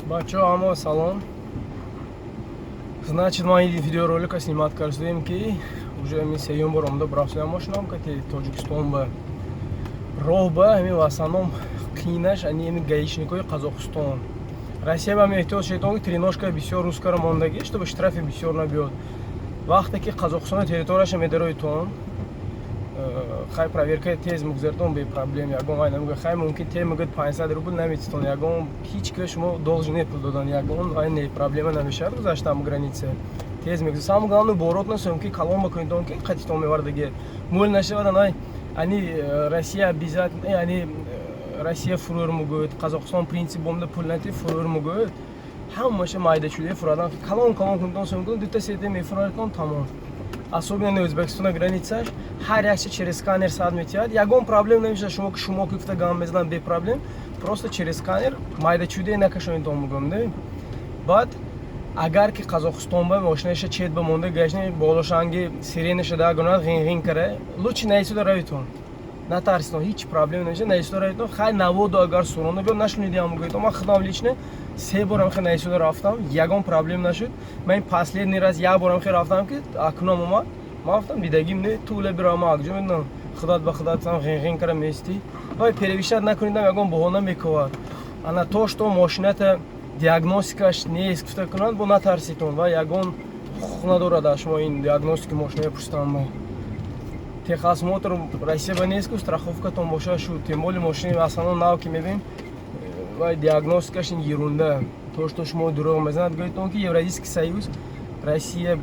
Бачо, амо салом. Значит, мы видеоролика снимать каждым, ки уже мы сеем бором до брався машинам, кати Тоджикистон ба роба, мы в основном кинаш, они мы гаишникой Казахстан. Россия вам эhtiyoj шейтон треножка бисёр русская мондагӣ, чтобы штрафи бисёр набиёд. Вақте ки Казахстон территорияш медароитон, хай проверка тез мегзардон бе проблем. Ягон ай намга хай мумкин те мегад 500 рубл наметитон. Ягон ҳеҷ ки шумо должен не пул додан. Ягон ай не проблема намешад гузаштам границе. Тез мегзар. Сам главное борот насом ки калон бакунидон ки қатитон мевардаге. Мул нашавадан ай они Россия обязательно, они Россия фурор мегӯяд, Казахстон принцип бомда пул нати фурор мегӯяд. Ҳамаша майда шуде фурадан. Калон кунидон сом кун дута сете мефуратон тамом. Особенно на Узбекистана границаш, ҳар якчи через сканер сад метиҳад. Ягон проблем намешад, шумо кифта гам мезанад бе проблем. Просто через сканер майдачуде накашонидон мегӯям, не? Баъд агар ки Казахстон ба мошинаша чет ба монда гашни болошанги сиренаша да гонад ғин каре, лучше наисуда равитон. Натарситон, ҳеҷ проблем намешад, наисуда равитон. Хай наводу агар сурона бё нашунидиам мегӯям. Ман худам лично 3 борам хе наисуда рафтам, ягон проблем нашуд. Ман последний раз як борам хе рафтам ки акунам омад. Ман гуфтам бидагим не тула бирам акҷо медонам. Худат ба худат сам ғин кара мести. Вай перевишат накунидам ягон баҳона мековад. Ана то што машината диагностикаш нест гуфта кунанд, бо натарситон. Вай ягон ҳуқуқ надорад шумо ин диагностики машина пурситам. Техосмотр Россия ба нест ку страховкатон боша шуд. Тем более машини асано нав ки мебинем. Вай диагностикаш ин ерунда. То што шумо дурӯғ мезанад гӯйтон ки Евразийский союз, Россия,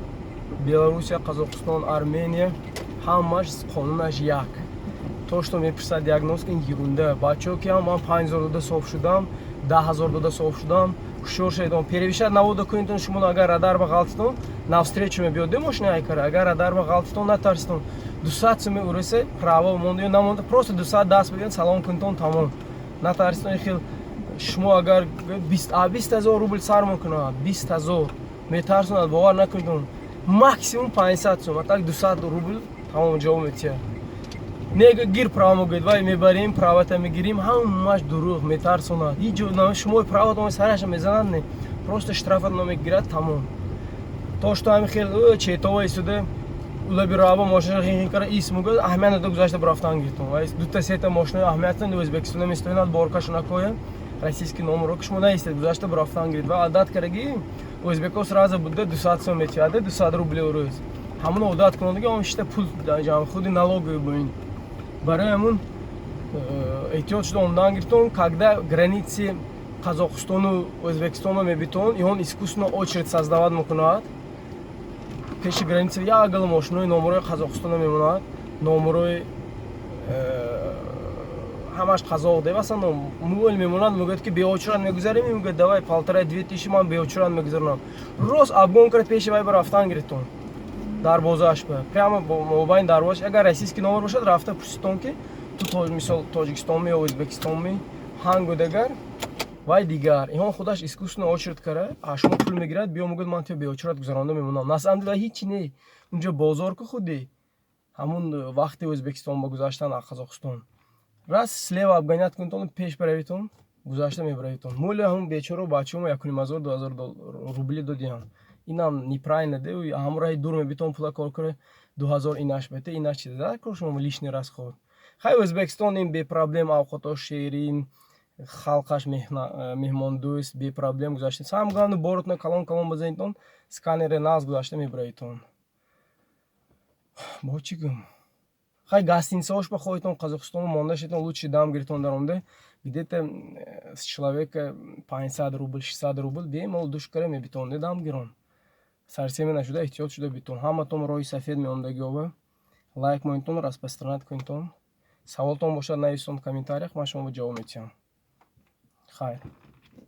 Белоруссия, Казахстон, Армения ҳамаш қонунаш як. То што мепурсад диагностика ин ерунда. Бачаҳо ки ман 5000 дода соф шудам, 10000 дода соф шудам, ҳушёр шаведон. Перевишат навода кунидон шумо агар радар ба ғалтитон, навстречу мебиёд ду машина айкара. Агар радар ба ғалтитон натарситон. 200 сум уресе право монда ё намонда, просто 200 даст биден салом кунтон тамом. Натарситон хел шумо агар 20000 рубл сар мекунад, 20000 метарсонад, бовар накунидон. Максимум 500 сум, так 200 рубл тамом ҷавоб метиҳад. Нега гир право мегӯяд, вай мебарем, правата мегирем, ҳамаш дурӯғ метарсонад. Ҳеҷ ҷо шумо праватон сараша мезанад не, просто штрафатон мегирад тамом. То што ҳами хел четова истуда ула бираба машина ғин кара ис мегӯяд, аҳамият надо гузашта барафтан гиртон. Вай дута сета машина аҳамият нади Ӯзбекистона месtoинад боркашу накоя. Российский номер шумо наистед гузашта барафтан гирид. Ва адат караги Ӯзбеко сразу буде 200 сум метиҳад, 200 рубли рӯз. Ҳамон одат кунондаги омишта пул ҷамъ худи налоговый буин. Барои ҳамун эҳтиёт шуда омдан гиртон, когда границы Казахстону Ӯзбекистона мебитон, и он искусственно очередь создавад мекунад. Пеши граница як гал машинои номерои Казахстона мемонад, номерои ҳамаш қазоқ девасан мул мемонад, мегӯяд ки беочурат мегузарем, мегӯяд давай 1500 ман беочурат мегузаронам. Рост абгон кард пеши вай ба рафтан гирифтон. Дарвозааш ба прямо мобайн дарвозаш агар российский номер бошад, рафта пурситон ки ту мисол Тоҷикистонми ё Ӯзбекистонми ҳангу дагар вай дигар. Иҳон худаш искусственно очередь кара, шумо пул мегирад, биё мегӯяд ман тиё беочурат гузаронда мемонам. Насамди вай ҳичи не. Унҷо бозор ку худи. Ҳамун вақти Ӯзбекистон ба гузаштан аз Казахстон. Раз слева обгонят кунтон, пеш баравитон, гузашта мебаравитон. Мули ҳамун бечоро бачаҳомо 1500-2000 рубли додиам. Инам неправильно де, ҳамраҳи дур мебитон пула кор кара 2000 инаш бете, инаш чида. Да, кор шумо лишний расход. Хай Ӯзбекистон ин бепроблем авқото ширин, халқаш меҳмондӯст, бепроблем гузашта. Сам главное боротно калон базанитон, сканере нағз гузашта мебаравитон. Бо чӣ гӯям? Хай гостиницаош ба хоҳитон Казахстон монда шедон, лучше дам гирифтон дар онда, где-то с человека 500 рубл, 600 рубл бемол душ кара мебитон, не дам гирон. Сарсема нашуда эҳтиёт шуда битон. Ҳаматон роҳи сафед меондагиёва. Лайк монитон, распространат кунитон. Саволтон бошад нависон в комментариях, ман шумо ҷавоб метиҳам. Хайр.